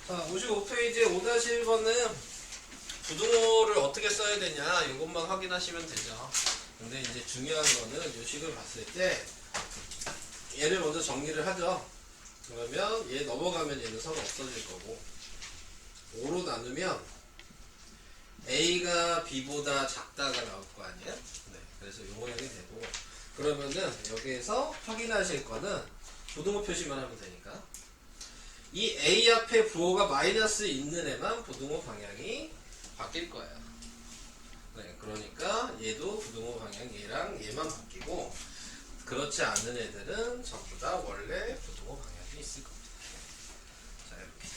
자, 55페이지 5-1번은 부등호를 어떻게 써야 되냐 이것만 확인하시면 되죠. 근데 이제 중요한 거는 이 식을 봤을 때 얘를 먼저 정리를 하죠. 그러면 얘 넘어가면 얘는 서로 없어질 거고 5로 나누면 A가 B보다 작다가 나올 거 아니에요? 네, 그래서 이 모양이 되고 그러면은 여기에서 확인하실 거는 부등호 표시만 하면 되니까 이 A 앞에 부호가 마이너스 있는 애만 부등호 방향이 바뀔 거예요. 네, 그러니까 얘도 부등호 방향 얘랑 얘만 바뀌고 그렇지 않은 애들은 전부 다 원래 부등호 방향이 있을 겁니다. 자, 이렇게.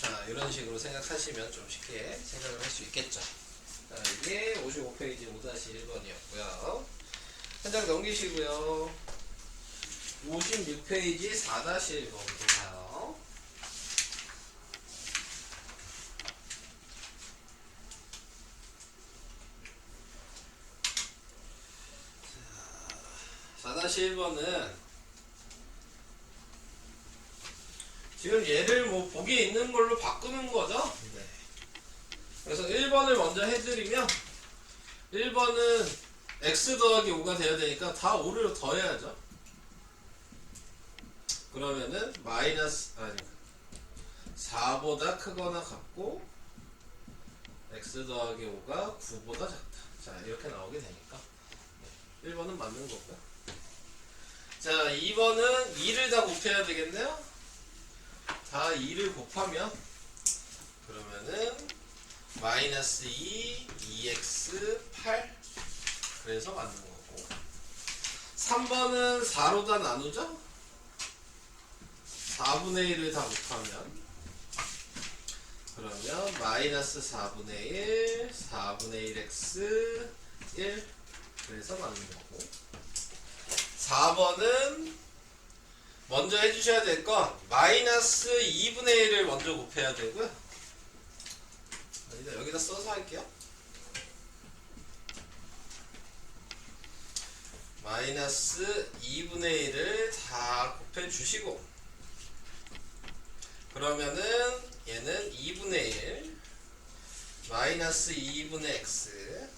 자, 이런 식으로 생각하시면 좀 쉽게 생각을 할 수 있겠죠. 자, 이게 55페이지 5-1번이었고요. 한 장 넘기시고요. 56페이지 4-1번으로 가요. 자, 4-1번은 지금 얘를 뭐 보기 있는 걸로 바꾸는 거죠. 네. 그래서 1번을 먼저 해드리면 1번은 x 더하기 5가 돼야 되니까 다 5를 더해야죠. 그러면은 마이너스 4보다 크거나 같고 x 더하기 5가 9보다 작다. 자, 이렇게 나오게 되니까 1번은 맞는 거고요. 자, 2번은 2를 다 곱해야 되겠네요. 다 2를 곱하면 그러면은 마이너스 2, 2x, 8 그래서 맞는 거고 3번은 4로 다 나누죠? 4분의 1을 다 곱하면 그러면 마이너스 4분의 1, 4분의 1x, 1 그래서 맞는 거고 4번은 먼저 해주셔야 될 건 마이너스 2분의 1을 먼저 곱해야 되고요. 여기다 써서 할게요. 마이너스 2분의 1을 다 곱해 주시고 그러면은 얘는 2분의 1 마이너스 2분의 x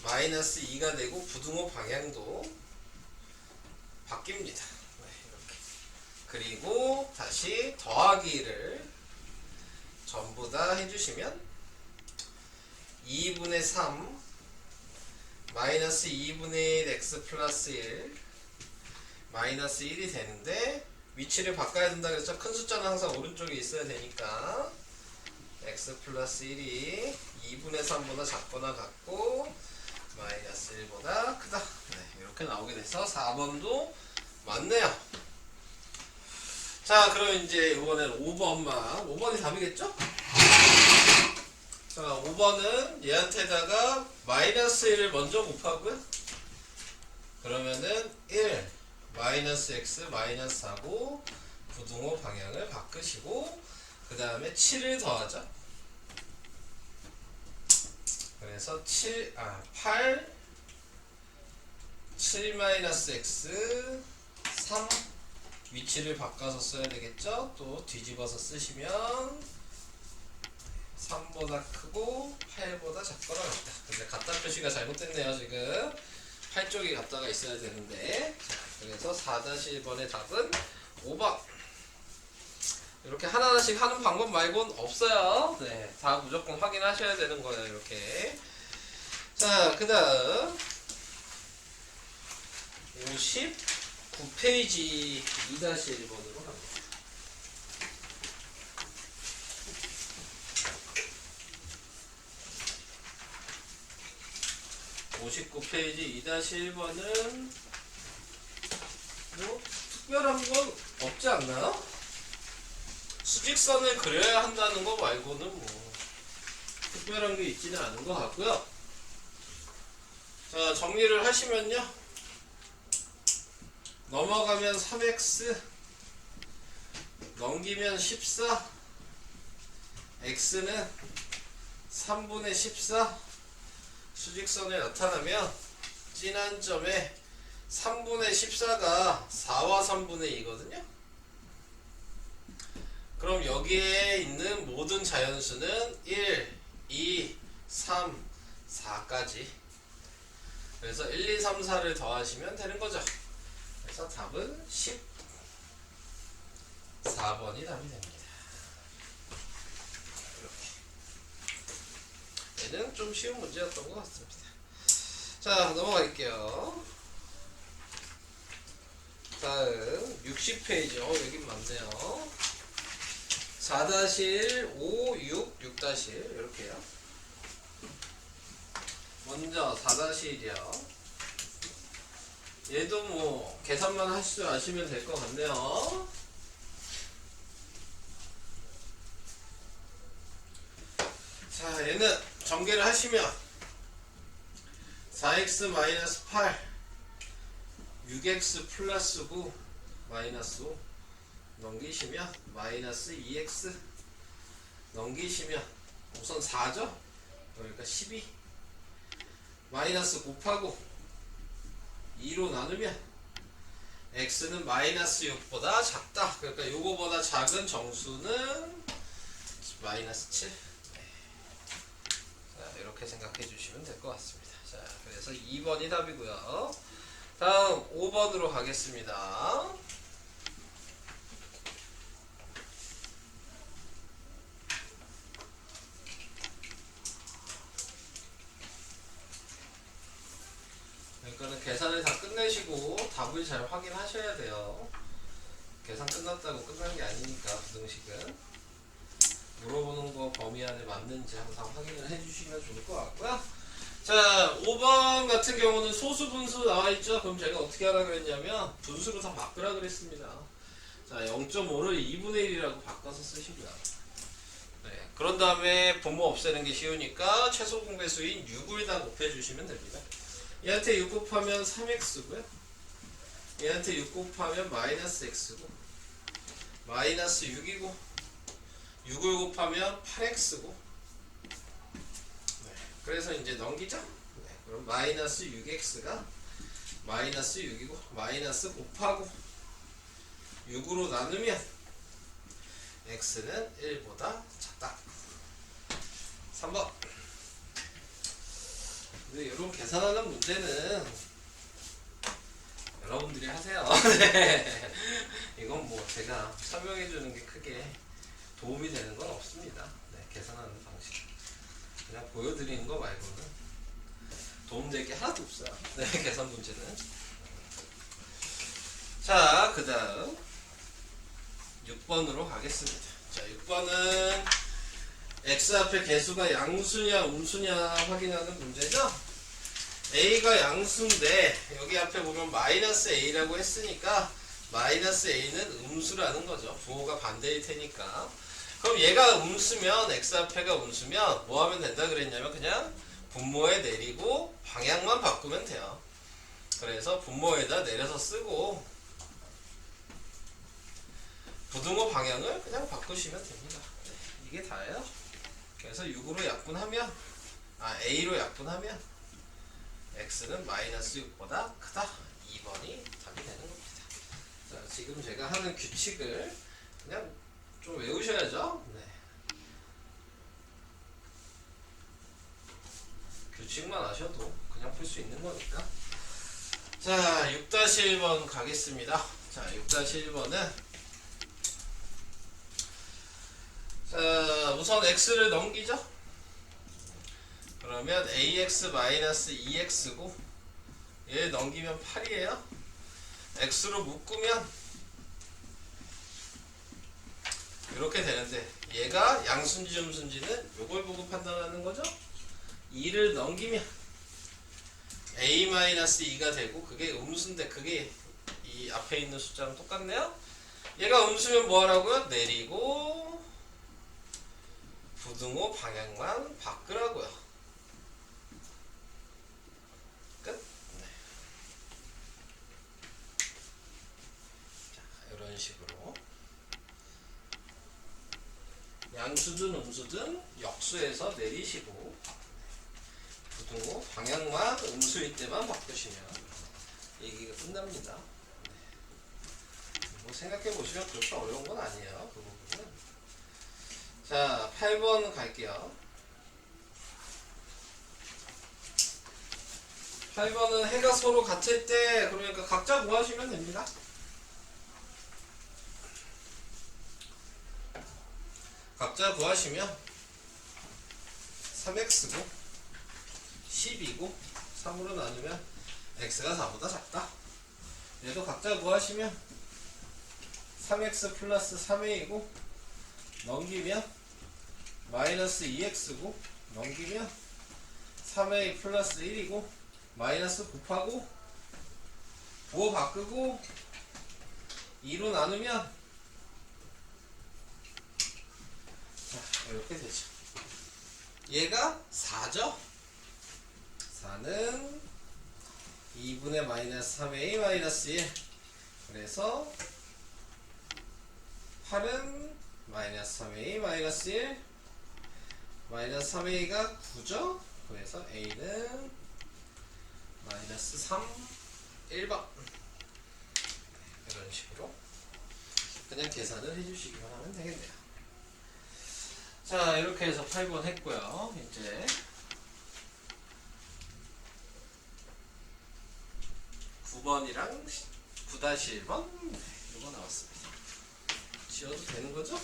마이너스 2가 되고 부등호 방향도 바뀝니다. 네, 이렇게. 그리고 다시 더하기를 전부 다 해주시면 2분의 3 마이너스 2분의 1 x 플러스 1 마이너스 1이 되는데 위치를 바꿔야 된다 그랬죠. 큰 숫자는 항상 오른쪽에 있어야 되니까 x 플러스 1이 2분의 3보다 작거나 같고 마이너스 1보다 크다. 네, 이렇게 나오게 돼서 4번도 맞네요. 자, 그럼 이제 이번엔 5번이 답이겠죠? 자, 5번은 얘한테다가 마이너스 1을 먼저 곱하고요. 그러면은 1 마이너스 x 마이너스 4고 부등호 방향을 바꾸시고 그 다음에 7을 더하죠. 그래서 8 7 마이너스 x 3 위치를 바꿔서 써야 되겠죠. 또 뒤집어서 쓰시면 3보다 크고 8보다 작거나 같다. 근데 같다 표시가 잘못됐네요. 지금 8쪽이 갖다가 있어야 되는데 그래서 4-1번의 답은 5번. 이렇게 하나하나씩 하는 방법 말고는 없어요. 네, 다 무조건 확인하셔야 되는 거예요. 이렇게. 자, 그 다음 59페이지 2-1번으로 갑니다. 59페이지 2-1번은 뭐 특별한 건 없지 않나요? 수직선을 그려야 한다는 거 말고는 뭐 특별한 게 있지는 않은 것 같고요. 자, 정리를 하시면요. 넘어가면 3x 넘기면 14 x는 3분의 14 수직선에 나타나면 진한 점에 3분의 14가 4와 3분의 2거든요. 그럼 여기에 있는 모든 자연수는 1, 2, 3, 4까지. 그래서 1, 2, 3, 4를 더하시면 되는 거죠. 그래서 답은 14번이 답이 됩니다. 이렇게. 얘는 좀 쉬운 문제였던 것 같습니다. 자, 넘어갈게요. 다음 60페이지. 여긴 많네요. 4-1, 5, 6, 6-1 이렇게요. 먼저 4-1이요. 얘도 뭐 계산만 하실 줄 아시면 될 것 같네요. 자, 얘는 전개를 하시면 4x-8 6x 플러스 9 마이너스 5 넘기시면 마이너스 2x 넘기시면 우선 4죠? 그러니까 12 마이너스 곱하고 2로 나누면 x는 마이너스 6보다 작다. 그러니까 요거보다 작은 정수는 마이너스 7. 자, 이렇게 생각해 주시면 될 것 같습니다. 자, 그래서 2번이 답이고요. 다음 5번으로 가겠습니다. 그러니까는 계산을 다 끝내시고 답을 잘 확인하셔야 돼요. 계산 끝났다고 끝난 게 아니니까 부등식은 물어보는 거 범위 안에 맞는지 항상 확인을 해주시면 좋을 것 같고요. 자, 5번 같은 경우는 소수 분수 나와 있죠. 그럼 제가 어떻게 하라 그랬냐면 분수로 다 바꾸라 그랬습니다. 자, 0.5를 2분의 1이라고 바꿔서 쓰시고요. 네, 그런 다음에 분모 없애는 게 쉬우니까 최소 공배수인 6을 다 곱해주시면 됩니다. 얘한테 6 곱하면 3x고요. 얘한테 6 곱하면 마이너스 x고 마이너스 6이고 6을 곱하면 8x고 네, 그래서 이제 넘기죠. 네, 그럼 마이너스 6x가 마이너스 6이고 마이너스 곱하고 6으로 나누면 x는 1보다 작다. 3번. 근데 이런 계산하는 문제는 여러분들이 하세요. 네. 이건 뭐 제가 설명해 주는 게 크게 도움이 되는 건 없습니다. 네, 계산하는 방식. 그냥 보여드리는 거 말고는 도움될 게 하나도 없어요. 네, 계산 문제는. 자, 그 다음 6번으로 가겠습니다. 자, 6번은 x 앞에 개수가 양수냐 음수냐 확인하는 문제죠. a가 양수인데 여기 앞에 보면 마이너스 a라고 했으니까 마이너스 a는 음수라는 거죠. 부호가 반대일 테니까. 그럼 얘가 음수면 x 앞에가 음수면 뭐 하면 된다 그랬냐면 그냥 분모에 내리고 방향만 바꾸면 돼요. 그래서 분모에다 내려서 쓰고 부등호 방향을 그냥 바꾸시면 됩니다. 네, 이게 다예요. 그래서 6으로 약분하면 a로 약분하면 x는 마이너스 6보다 크다. 2번이 답이 되는 겁니다. 자, 지금 제가 하는 규칙을 그냥 좀 외우셔야죠. 네. 규칙만 아셔도 그냥 풀 수 있는 거니까. 자, 6-1번 가겠습니다. 자, 6-1번은 자, 우선 x를 넘기죠. 그러면 ax-2x고 얘 넘기면 8이에요. x로 묶으면 이렇게 되는데 얘가 양수인지 음수인지는 요걸 보고 판단하는 거죠. 2를 넘기면 a-2가 되고 그게 음수인데 그게 이 앞에 있는 숫자랑 똑같네요. 얘가 음수면 뭐 하라고요? 내리고 부등호 방향만 바꾸라고요. 끝. 네. 자, 이런 식으로 양수든 음수든 역수에서 내리시고 부등호 방향만 음수일 때만 바꾸시면 얘기가 끝납니다. 뭐 생각해 보시면 그렇게 어려운 건 아니에요. 그 부분은. 자, 8번 갈게요. 8번은 해가 서로 같을 때, 그러니까 각자 구하시면 됩니다. 각자 구하시면 3x고 10이고 3으로 나누면 x가 4보다 작다. 얘도 각자 구하시면 3x 플러스 3a이고 넘기면 마이너스 2x고 넘기면 3a 플러스 1이고 마이너스 곱하고 부호 바꾸고 2로 나누면 자, 이렇게 되죠. 얘가 4죠? 4는 2분의 마이너스 3a 마이너스 1. 그래서 8은 마이너스 3a 마이너스 1 마이너스 3a가 9죠? 그래서 a는 마이너스 3 1번. 이런 식으로 그냥 계산을 해주시기만 하면 되겠네요. 자, 이렇게 해서 8번 했고요. 이제 9번이랑 9-1번 이거 나왔습니다. 지워도 되는 거죠?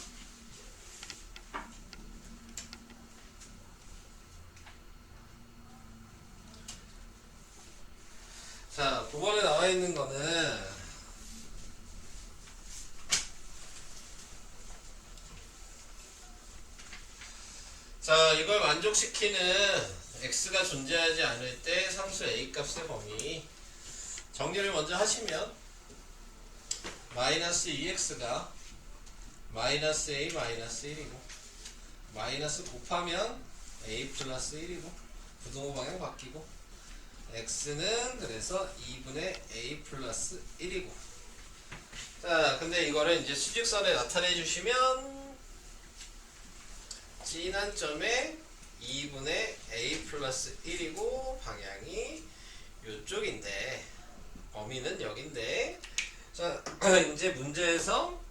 자, 9번에 나와 있는 거는 자, 이걸 만족시키는 x가 존재하지 않을 때 상수 a 값의 범위 정리를 먼저 하시면 마이너스 2x가 마이너스 a 마이너스 1이고 마이너스 곱하면 a 플러스 1이고 부동호 방향 바뀌고 x는 그래서 2분의 a 플러스 1이고 자, 근데 이거를 이제 수직선에 나타내 주시면 진한 점에 2분의 a 플러스 1이고 방향이 이쪽인데 범위는 여긴데 자, 이제 문제에서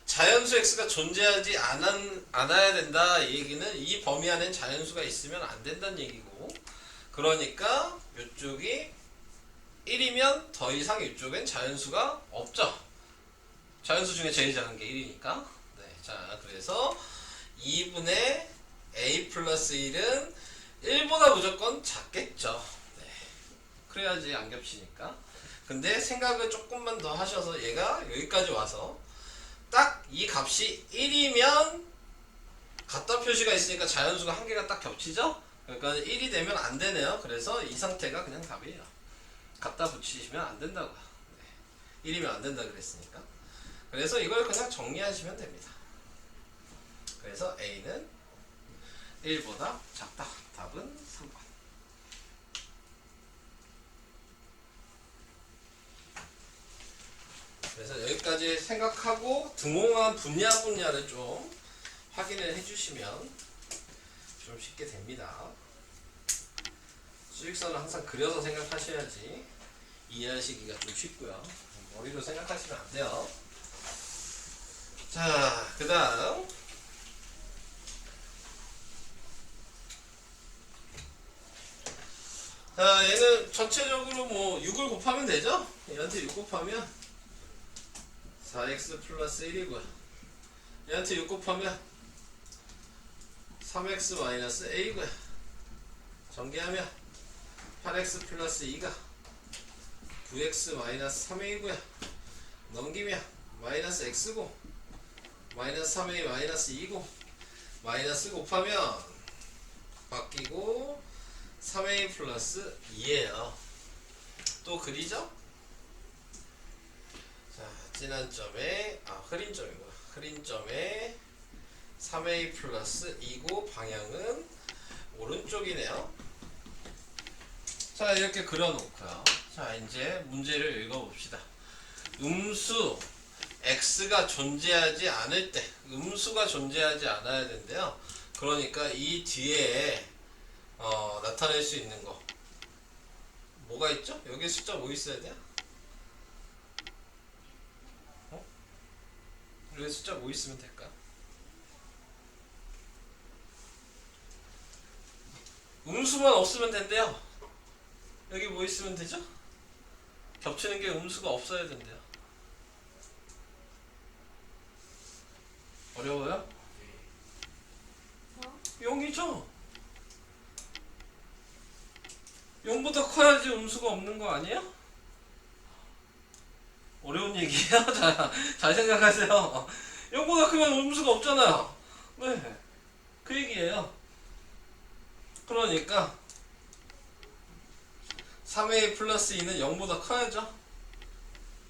자연수 x가 존재하지 않아야 된다. 이 얘기는 이 범위 안에 자연수가 있으면 안 된다는 얘기고 그러니까 이쪽이 1이면 더 이상 이쪽엔 자연수가 없죠. 자연수 중에 제일 작은 게 1이니까 네, 자, 그래서 2분의 a 플러스 1은 1보다 무조건 작겠죠. 네. 그래야지 안 겹치니까. 근데 생각을 조금만 더 하셔서 얘가 여기까지 와서 딱 이 값이 1이면 같다 표시가 있으니까 자연수가 한 개가 딱 겹치죠? 그러니까 1이 되면 안 되네요. 그래서 이 상태가 그냥 답이에요. 갖다 붙이시면 안 된다고요. 네. 1이면 안 된다 그랬으니까. 그래서 이걸 그냥 정리하시면 됩니다. 그래서 A는 1보다 작다. 답은 3번. 그래서 여기까지 생각하고 등호만 분야를 좀 확인을 해주시면 좀 쉽게 됩니다. 수직선을 항상 그려서 생각하셔야지 이해하시기가 좀 쉽고요. 머리로 생각하시면 안 돼요. 자, 그 다음 자, 얘는 전체적으로 뭐 6을 곱하면 되죠? 얘한테 6 곱하면 4x 플러스 1이고요. 얘한테 6 곱하면 3x 마이너스 a고요. 전개하면 8x 플러스 2가 9x 마이너스 3a고요. 넘기면 마이너스 x고 마이너스 3a 마이너스 2고 마이너스 곱하면 바뀌고 3a 플러스 2에요. 또 그리죠? 자, 진한 점에 흐린 점이고 흐린 점에 3a 플러스 2고 방향은 오른쪽이네요. 자, 이렇게 그려놓고요. 자, 이제 문제를 읽어봅시다. 음수 x가 존재하지 않을 때 음수가 존재하지 않아야 된대요. 그러니까 이 뒤에 나타낼 수 있는 거 뭐가 있죠? 여기 숫자 뭐 있어야 돼요? 여기 숫자 뭐 있으면 될까? 음수만 없으면 된대요. 여기 뭐 있으면 되죠? 겹치는 게 음수가 없어야 된대요. 어려워요? 0이죠? 0보다 커야지 음수가 없는 거 아니에요? 어려운 얘기야? 잘 생각하세요. 0보다 크면 음수가 없잖아요. 네, 그 얘기예요. 그러니까 3a 플러스 2는 0보다 커야죠.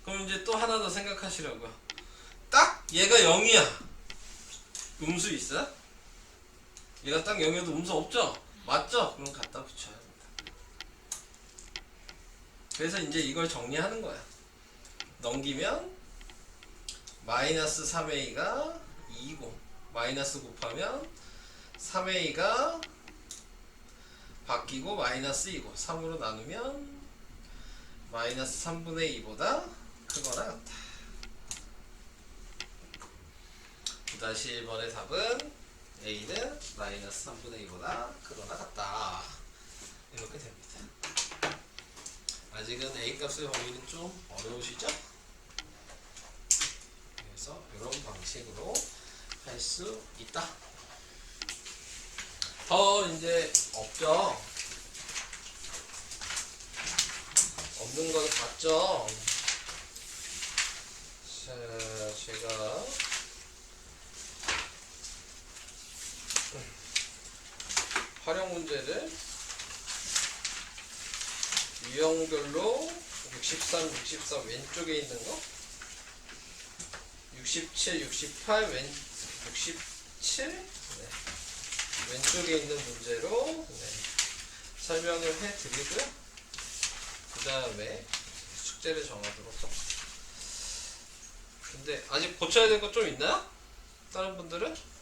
그럼 이제 또 하나 더 생각하시라고요. 딱 얘가 0이야. 음수 있어요? 얘가 딱 0이어도 음수 없죠? 맞죠? 그럼 갖다 붙여야 합니다. 그래서 이제 이걸 정리하는 거야. 넘기면 마이너스 3a가 2고 마이너스 곱하면 3a가 바뀌고 마이너스 2고 3으로 나누면 마이너스 3분의 2보다 크거나 같다. 9-1번의 답은 a는 마이너스 3분의 2보다 크거나 같다. 이렇게 됩니다. 아직은 a 값의 범위는 좀 어려우시죠? 그래서 이런 방식으로 할 수 있다. 더 이제 없죠? 없는 건 봤죠? 자, 제가 활용 문제를 유형별로 63, 64 왼쪽에 있는 거 67, 68, 67 네. 왼쪽에 있는 문제로 네. 설명을 해드리고요. 그 다음에 숙제를 정하도록 합니다. 근데 아직 고쳐야 될 거 좀 있나요? 다른 분들은?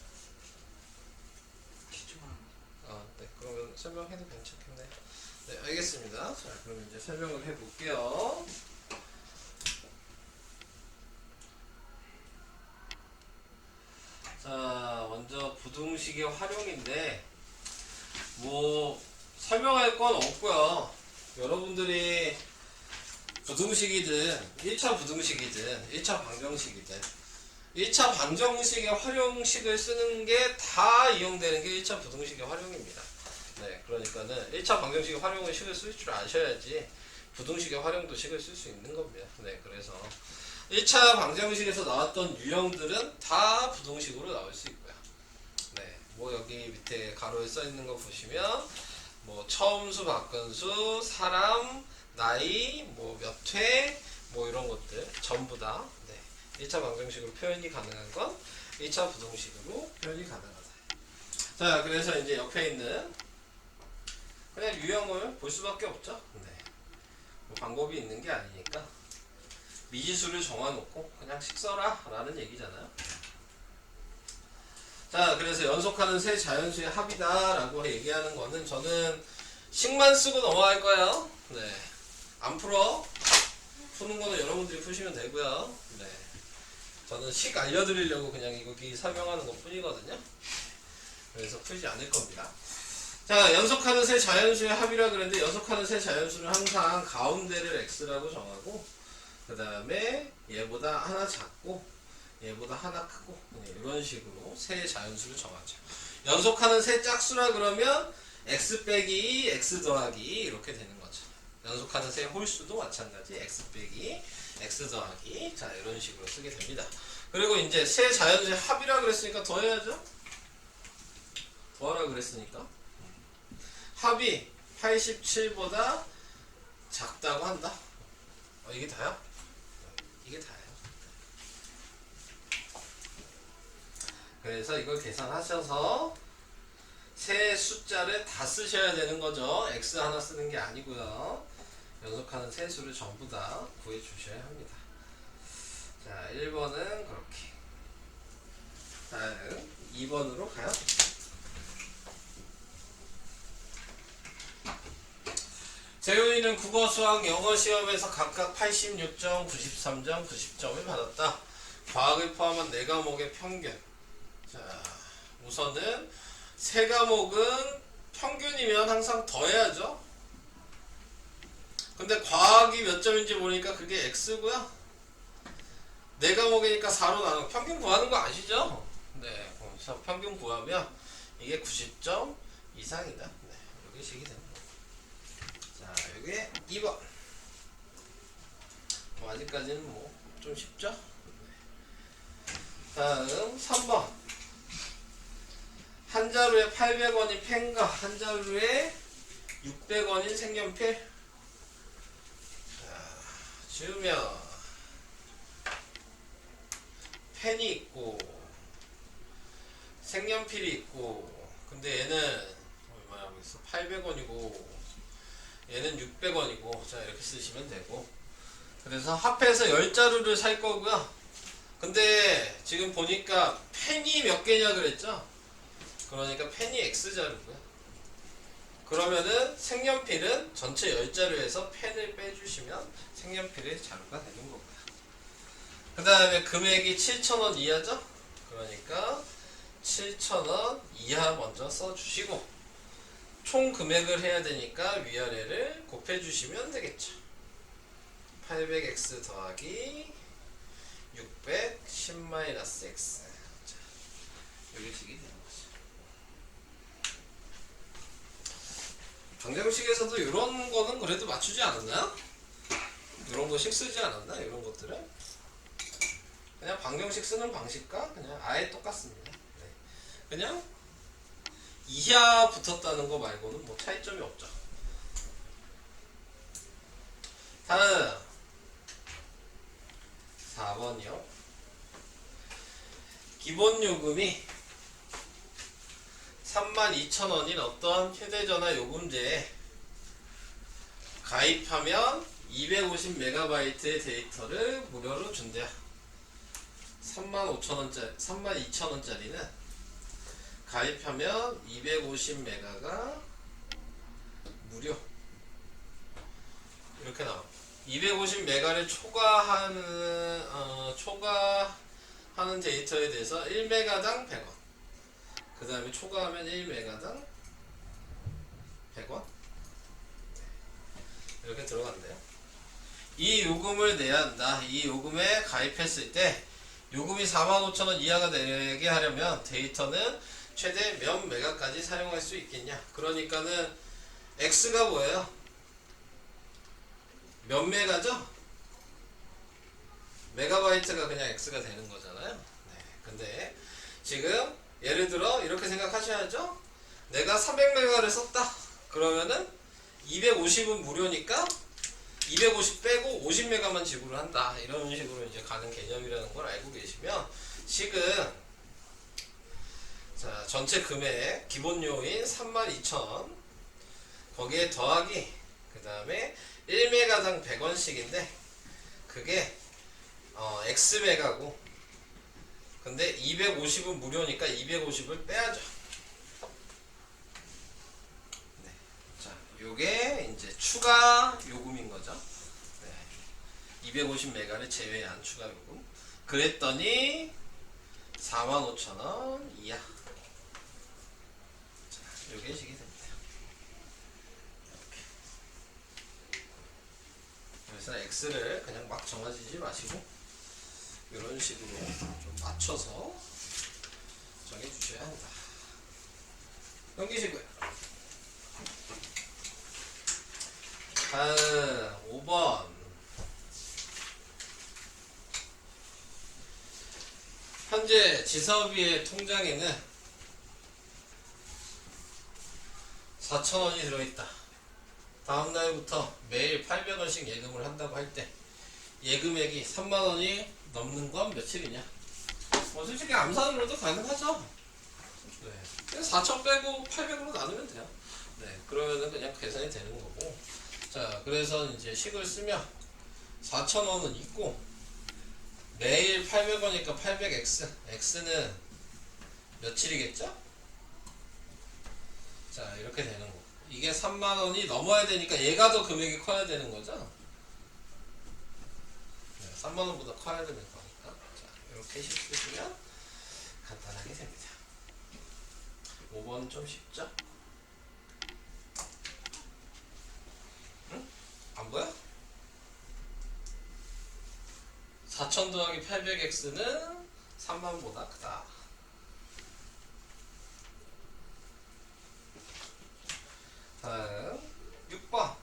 네. 그러면 설명해도 괜찮겠네요. 네, 알겠습니다. 자, 그럼 이제 설명을 해볼게요. 자, 먼저 부등식의 활용인데 뭐 설명할 건 없고요. 여러분들이 부등식이든 1차 부등식이든 1차 방정식이든 1차 방정식의 활용식을 쓰는 게 다 이용되는 게 1차 부등식의 활용입니다. 네, 그러니까는 1차 방정식의 활용은 식을 쓸 줄 아셔야지 부등식의 활용도 식을 쓸 수 있는 겁니다. 네, 그래서 1차 방정식에서 나왔던 유형들은 다 부등식으로 나올 수 있고요. 네, 뭐 여기 밑에 가로에 써 있는 거 보시면 뭐 처음수, 바꾼수, 사람, 나이, 뭐 몇 회, 뭐 이런 것들 전부 다 네, 1차 방정식으로 표현이 가능한 건 1차 부등식으로 표현이 가능하다. 자, 그래서 이제 옆에 있는 그냥 유형을 볼 수밖에 없죠. 네, 뭐 방법이 있는 게 아니니까 미지수를 정해놓고 그냥 식 써라 라는 얘기잖아요. 자, 그래서 연속하는 세 자연수의 합이다 라고 얘기하는 거는 저는 식만 쓰고 넘어갈 거예요. 네, 안 풀어. 푸는 거는 여러분들이 푸시면 되고요. 네, 저는 식 알려드리려고 그냥 여기 설명하는 것 뿐이거든요. 그래서 풀지 않을 겁니다. 자, 연속하는 세 자연수의 합이라 그랬는데 연속하는 세 자연수는 항상 가운데를 x라고 정하고 그 다음에 얘보다 하나 작고 얘보다 하나 크고 네, 이런 식으로 세 자연수를 정하죠. 연속하는 세 짝수라 그러면 x 빼기 x 더하기 이렇게 되는 거죠. 연속하는 세 홀수도 마찬가지 x 빼기 x 더하기 자 이런 식으로 쓰게 됩니다. 그리고 이제 세 자연수의 합이라 그랬으니까 더해야죠. 더하라 그랬으니까 합이 87보다 작다고 한다. 이게 다야? 이게 다예요. 그래서 이걸 계산하셔서 세 숫자를 다 쓰셔야 되는 거죠. x 하나 쓰는 게 아니고요. 연속하는 세 수를 전부 다 구해 주셔야 합니다. 자, 1번은 그렇게. 다음 2번으로 가요. 재훈이는 국어, 수학, 영어 시험에서 각각 86점, 93점, 90점을 받았다. 과학을 포함한 4과목의 평균. 자, 우선은 세 과목은 평균이면 항상 더해야죠. 근데 과학이 몇 점인지 보니까 그게 x고요. 네 과목이니까 4로 나누고 평균 구하는 거 아시죠? 네, 그래서 평균 구하면 이게 90점 이상이다. 네, 여기 식이 됩니다. 자, 여기 2번. 뭐 아직까지는 뭐 좀 쉽죠? 다음 3번. 한 자루에 800원인 펜과 한 자루에 600원인 색연필. 자, 지우면 펜이 있고 색연필이 있고, 근데 얘는 얼마야 보겠어? 800원이고 얘는 600원이고, 자 이렇게 쓰시면 되고, 그래서 합해서 10자루를 살 거고요. 근데 지금 보니까 펜이 몇 개냐 그랬죠? 그러니까 펜이 X자루고요. 그러면은 색연필은 전체 10자루에서 펜을 빼주시면 색연필의 자루가 되는 거고요. 그 다음에 금액이 7,000원 이하죠? 그러니까 7,000원 이하 먼저 써주시고, 총 금액을 해야 되니까 위아래를 곱해주시면 되겠죠. 800x 더하기 600 10-x. 자, 여기 식이 되는 거죠. 방정식에서도 이런 거는 그래도 맞추지 않았나요? 이런 거식 쓰지 않았나? 이런 것들은 그냥 방정식 쓰는 방식과 그냥 아예 똑같습니다. 네. 그냥 이하 붙었다는 거 말고는 뭐 차이점이 없죠. 다음 4번이요. 기본 요금이 32,000원인 어떤 휴대전화 요금제에 가입하면 250MB의 데이터를 무료로 준대요. 32,000원짜리는 가입하면 250MB가 무료. 이렇게 나와. 250메가를 초과하는 데이터에 대해서 1메가당 100원. 그 다음에 초과하면 1메가당 100원. 이렇게 들어간대요. 이 요금을 내야 한다. 이 요금에 가입했을 때 요금이 45,000원 이하가 되게 하려면 데이터는 최대 몇 메가까지 사용할 수 있겠냐. 그러니까는 X가 뭐예요? 몇 메가죠? 메가바이트가 그냥 X가 되는 거잖아요. 네. 근데 지금 예를 들어 이렇게 생각하셔야죠. 내가 300메가를 썼다. 그러면은 250은 무료니까 250 빼고 50메가만 지불을 한다. 이런 식으로 이제 가는 개념이라는 걸 알고 계시면 식은, 자, 전체 금액 기본료인 32,000원 거기에 더하기 그 다음에 1메가당 100원씩인데 그게 X메가고, 근데 250은 무료니까 250을 빼야죠. 네. 자, 요게 이제 추가 요금인 거죠. 네. 250메가를 제외한 추가 요금. 그랬더니 45,000원 이하. 자, 요게 식이 됩니다. 그래서 X를 그냥 막 정하지 마시고 이런 식으로 좀 맞춰서 정해주셔야 한다. 넘기시고요. 5번. 현재 지섭이의 통장에는 4,000원이 들어있다. 다음 날부터 매일 800원씩 예금을 한다고 할 때 예금액이 3만원이 넘는 건 며칠이냐? 뭐 솔직히 암산으로도 가능하죠. 네. 그냥 4,000 빼고 800으로 나누면 돼요. 네. 그러면은 그냥 계산이 되는 거고. 자, 그래서 이제 식을 쓰면 4,000원은 있고 매일 800원이니까 800x. x는 며칠이겠죠? 자, 이렇게 되는 거고. 이게 3만원이 넘어야 되니까 얘가 더 금액이 커야 되는 거죠. 네, 3만원보다 커야 되는 거니까. 자, 이렇게 식 쓰시면 간단하게 됩니다. 5번 좀 쉽죠? 보여? 4000 더하기 800x는 3만보다 크다. 다음 6번.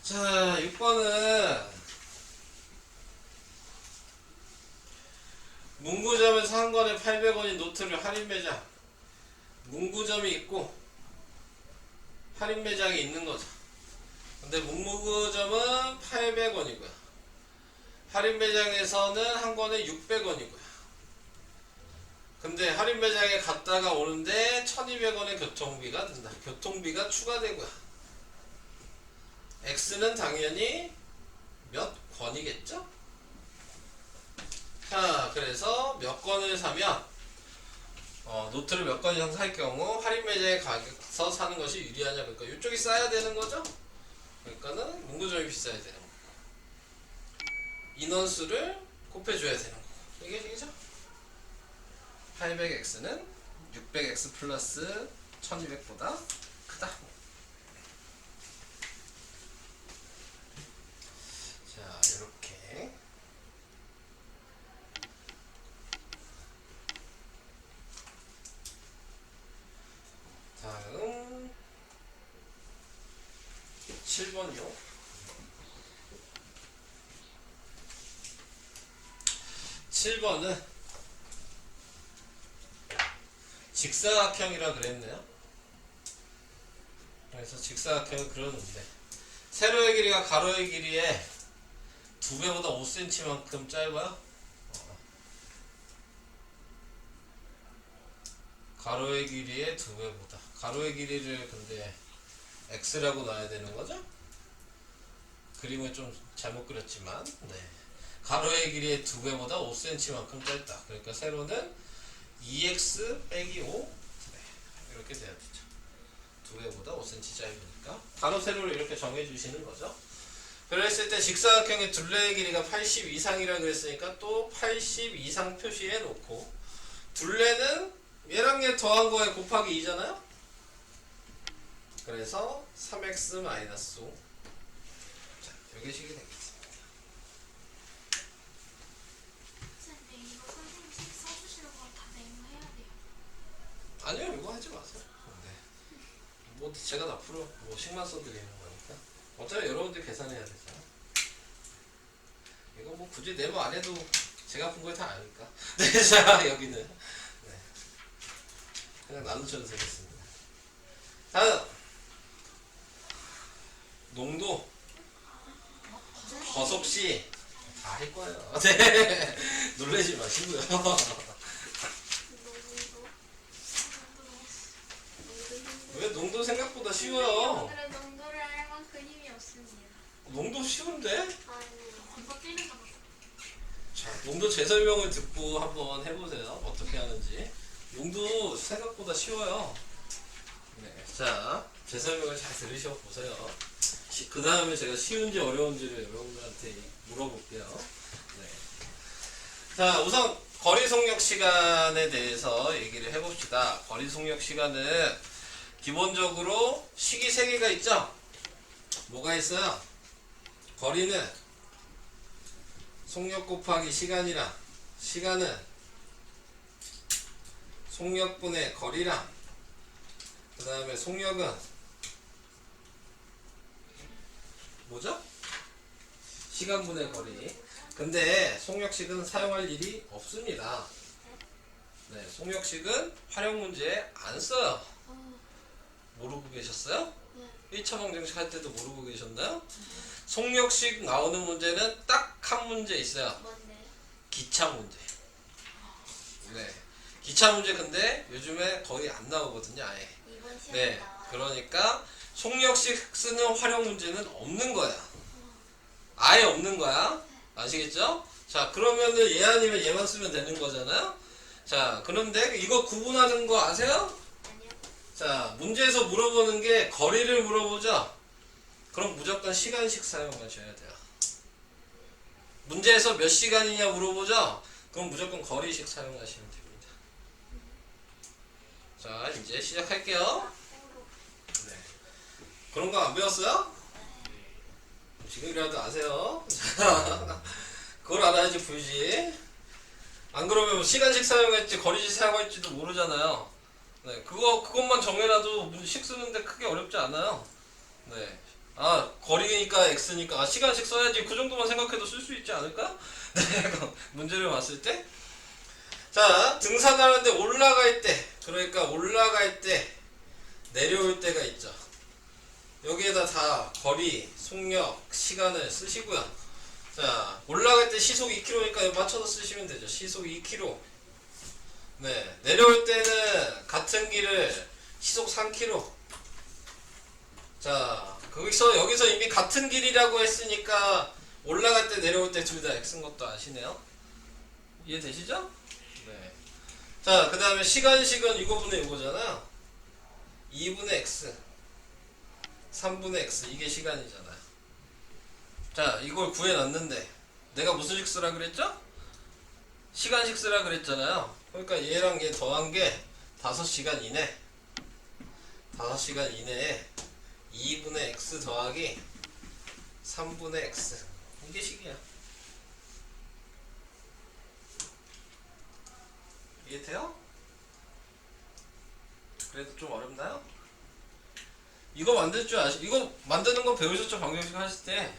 자, 6번은 문구점에서 한 권에 800원인 노트를 할인 매장. 문구점이 있고 할인 매장이 있는 거죠. 근데 문구점은 800원이고요. 할인 매장에서는 한 권에 600원이고요. 근데 할인 매장에 갔다가 오는데 1200원의 교통비가 든다. 교통비가 추가되고요. X는 당연히 몇 권이겠죠? 자, 그래서 몇 권을 사면 노트를 몇 권 이상 살 경우 할인 매장에 가서 사는 것이 유리하냐. 그러니까 이쪽이 싸야 되는 거죠? 그러니까는 문구점이 비싸야 되는 거고 인원수를 곱해줘야 되는 거고 이게 되겠죠? 800x는 600x 플러스 1200보다 크다. 자, 이렇게 다음 7번이요. 7번은 직사각형이라 그랬네요. 그래서 직사각형을 그렸는데 세로의 길이가 가로의 길이의 2배보다 5cm만큼 짧아요. 가로의 길이의 2배보다. 가로의 길이를 근데 x라고 놔야 되는 거죠? 그림을 좀 잘못 그렸지만, 네. 가로의 길이의 2배보다 5cm만큼 짧다. 그러니까 세로는 2x 빼기 5. 네. 이렇게 돼야 되죠. 2배보다 5cm 짧으니까. 가로 세로를 이렇게 정해주시는 거죠. 그랬을 때 직사각형의 둘레의 길이가 80 이상이라고 그랬으니까 또 80 이상 표시해 놓고, 둘레는 얘랑 얘 더한 거에 곱하기 2잖아요? 그래서 3x 마이너스 5. 자, 요게 식이 되겠습니다. 선생님, 이거 선생님 책 써주시는 거 다 메모해야 돼요. 아니요, 이거 하지 마세요. 네. 뭐 제가 앞으로 뭐 식만 써드리는 거니까. 어차피 여러분들 계산해야 되잖아. 이거 뭐 굳이 네모 안 해도 제가 푼 걸 다 아니까. 네, 자, 여기는. 네. 그냥 나누셔도 되겠습니다. 다음. 농도. 거속시. 다 할 거예요. 네. 놀라지 마시고요. 왜 농도 생각보다 쉬워요? 오늘은 농도를 할 만큼 힘이 없습니다. 농도 쉬운데? 아이고, 공부 뛰는 거 봐. 자, 농도 제 설명을 듣고 한번 해보세요. 어떻게 하는지. 농도 생각보다 쉬워요. 네. 자, 제 설명을 잘 들으셔 보세요. 그 다음에 제가 쉬운지 어려운지를 여러분들한테 물어볼게요. 네. 자, 우선 거리 속력 시간에 대해서 얘기를 해봅시다. 거리 속력 시간은 기본적으로 식이 3개가 있죠? 뭐가 있어요? 거리는 속력 곱하기 시간이랑, 시간은 속력분의 거리랑, 그 다음에 속력은 뭐죠? 시간분의 거리. 근데 속력식은 사용할 일이 없습니다. 네, 속력식은 활용 문제에 안 써요. 모르고 계셨어요? 1차 방정식 할 때도 모르고 계셨나요? 속력식 나오는 문제는 딱 한 문제 있어요. 뭔데? 기차 문제. 네. 기차 문제 근데 요즘에 거의 안 나오거든요, 아예. 이번 시험에 네. 나와요. 그러니까 속력식 쓰는 활용 문제는 없는 거야. 아예 없는 거야. 아시겠죠? 자, 그러면은 얘 아니면 얘만 쓰면 되는 거잖아요? 자, 그런데 이거 구분하는 거 아세요? 아니요. 자, 문제에서 물어보는 게 거리를 물어보죠? 그럼 무조건 시간씩 사용하셔야 돼요. 문제에서 몇 시간이냐 물어보죠? 그럼 무조건 거리식 사용하시면 됩니다. 자, 이제 시작할게요. 네. 그런 거 안 배웠어요? 지금이라도 아세요. 그걸 알아야지 보이지. 안 그러면 시간씩 사용할지 거리씩 사용할지도 모르잖아요. 네, 그것만 정해놔도 식 쓰는데 크게 어렵지 않아요. 네. 아, 거리니까 x니까 아, 시간씩 써야지. 그 정도만 생각해도 쓸 수 있지 않을까? 네, 문제를 봤을 때. 자, 등산하는데 올라갈 때, 그러니까 올라갈 때, 내려올 때가 있죠. 여기에다 다 거리, 속력, 시간을 쓰시고요. 자, 올라갈 때 시속 2km니까 맞춰서 쓰시면 되죠. 시속 2km. 네, 내려올 때는 같은 길을 시속 3km. 자, 여기서 이미 같은 길이라고 했으니까 올라갈 때 내려올 때 둘 다 x인 것도 아시네요. 이해되시죠? 네. 자, 그 다음에 시간식은 이거분의 이거잖아요. 2분의 x 3분의 x 이게 시간이잖아요. 자, 이걸 구해놨는데 내가 무슨 식 쓰라 그랬죠? 시간식 쓰라 그랬잖아요. 그러니까 얘랑 얘 더한 게 5시간 이내 5시간 이내에 2분의 x 더하기 3분의 x 이게 식이야. 이해돼요? 그래도 좀 어렵나요? 이거 만들 줄 이거 만드는 거 배우셨죠? 방정식 하실 때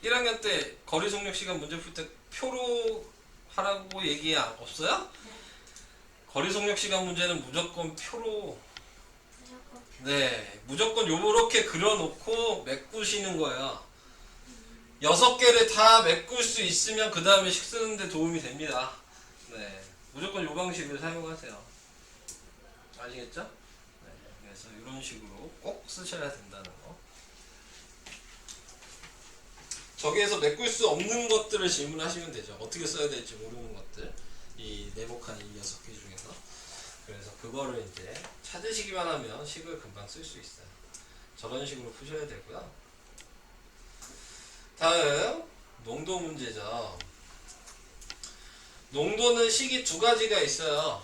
1학년 때 거리 속력 시간 문제 풀 때 표로 하라고 얘기 없어요? 거리 속력 시간 문제는 무조건 표로 네, 무조건 요렇게 그려놓고 메꾸시는 거예요. 6개를 다 메꿀 수 있으면 그 다음에 식 쓰는데 도움이 됩니다. 네, 무조건 요 방식을 사용하세요. 아시겠죠? 네, 그래서 이런 식으로 꼭 쓰셔야 된다는 거. 저기에서 메꿀 수 없는 것들을 질문하시면 되죠. 어떻게 써야 될지 모르는 것들. 이 네모칸 이 6개 중에서. 그래서 그거를 이제 찾으시기만 하면 식을 금방 쓸 수 있어요. 저런 식으로 푸셔야 되고요. 다음 농도 문제죠. 농도는 식이 두 가지가 있어요.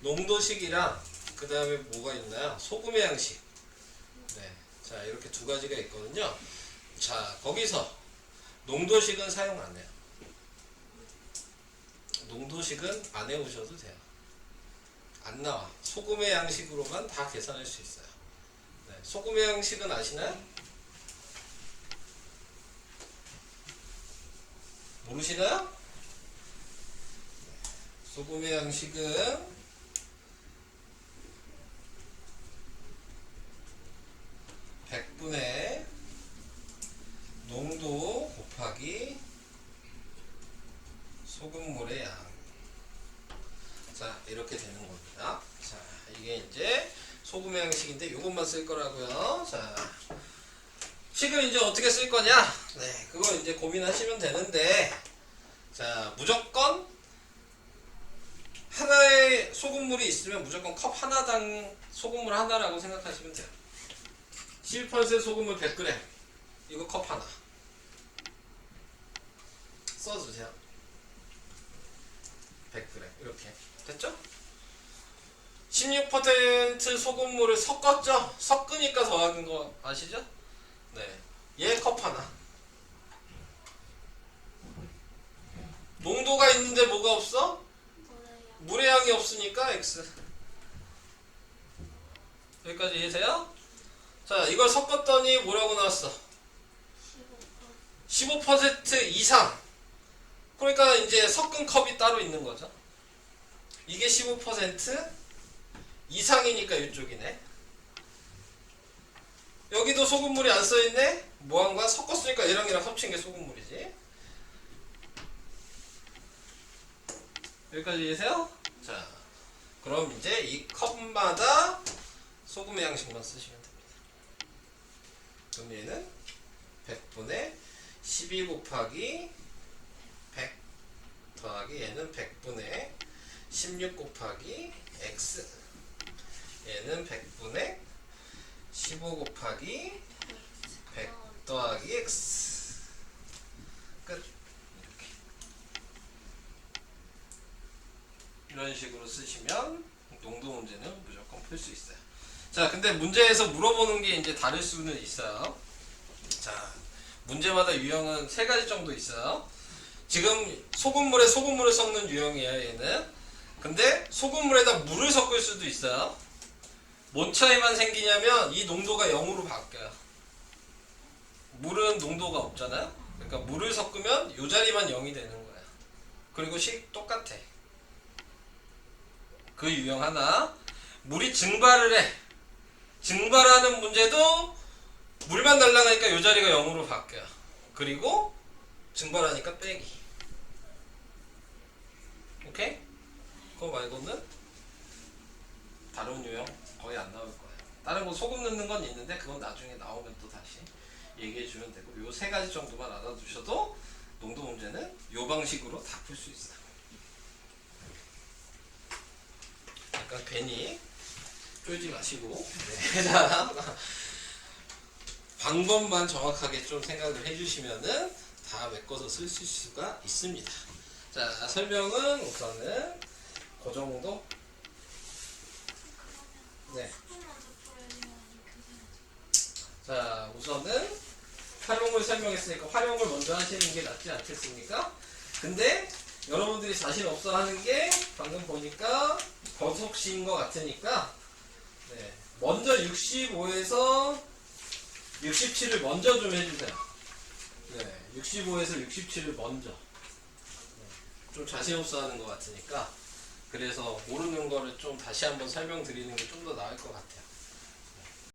농도식이랑 그 다음에 뭐가 있나요? 소금의 양식. 네, 자 이렇게 두 가지가 있거든요. 자 거기서 농도식은 사용 안 해요. 농도식은 안 해오셔도 돼요. 안 나와. 소금의 양식으로만 다 계산할 수 있어요. 네, 소금의 양식은 아시나요? 모르시나요? 소금의 양식은 (100분의) 농도 곱하기 소금물의 양. 자 이렇게 되는 겁니다. 자 이게 이제 소금의 양식인데 이것만 쓸 거라고요. 자 식을 이제 어떻게 쓸 거냐? 네, 그거 이제 고민하시면 되는데, 자 무조건 하나의 소금물이 있으면 무조건 컵 하나당 소금물 하나라고 생각하시면 돼요. 11% 소금물 100g 이거 컵 하나 써주세요. 100g 이렇게 됐죠? 16% 소금물을 섞었죠? 섞으니까 더하는 거 아시죠? 네, 얘 컵 하나. 농도가 있는데 뭐가 없어? 물의 양이 없으니까 x. 여기까지 이해돼요? 자 이걸 섞었더니 뭐라고 나왔어? 15% 이상. 그러니까 이제 섞은 컵이 따로 있는 거죠. 이게 15% 이상이니까 이쪽이네. 여기도 소금물이 안 써있네? 뭐한 거야? 섞었으니까 얘랑 얘랑 합친 게 소금물이지. 여기까지 이해세요? 자, 그럼 이제 이 컵마다 소금의 양식만 쓰시면 됩니다. 그럼 얘는 100분의 12 곱하기 100 더하기 얘는 100분의 16 곱하기 x. 얘는 100분의 15 곱하기 100 더하기 x. 끝. 이렇게. 이런 식으로 쓰시면 농도 문제는 무조건 풀 수 있어요. 자, 근데 문제에서 물어보는 게 이제 다를 수는 있어요. 문제마다 유형은 3가지 정도 있어요. 지금 소금물에 소금물을 섞는 유형이에요, 얘는. 근데 소금물에다 물을 섞을 수도 있어요. 뭔 차이만 생기냐면 이 농도가 0으로 바뀌어요. 물은 농도가 없잖아요. 그러니까 물을 섞으면 이 자리만 0이 되는 거야. 그리고 식 똑같아. 그 유형 하나. 물이 증발을 해. 증발하는 문제도 물만 날라가니까 이 자리가 0으로 바뀌어요. 그리고 증발하니까 빼기. 오케이? 그거 말고는 다른 유형 거의 안 나올 거예요. 다른 거 소금 넣는 건 있는데 그건 나중에 나오면 또 다시 얘기해 주면 되고, 요 3가지 정도만 알아두셔도 농도 문제는 요 방식으로 다 풀 수 있어요. 약간 괜히 쫄지 마시고, 네. 자, 방법만 정확하게 좀 생각을 해주시면은 다 메꿔서 쓸 수가 있습니다. 자, 설명은 우선은 그 정도. 네. 수분 먼저 풀어야 돼요? 아니면 교재 먼저? 자, 우선은 활용을 설명했으니까 활용을 먼저 하시는 게 낫지 않겠습니까? 근데 여러분들이 자신 없어 하는 게 방금 보니까 거속시인 것 같으니까, 네, 먼저 65에서 67을 먼저 좀 해주세요. 네, 65에서 67을 먼저. 네, 좀 자신 없어 하는 것 같으니까, 그래서 모르는 거를 좀 다시 한번 설명드리는 게 좀 더 나을 것 같아요.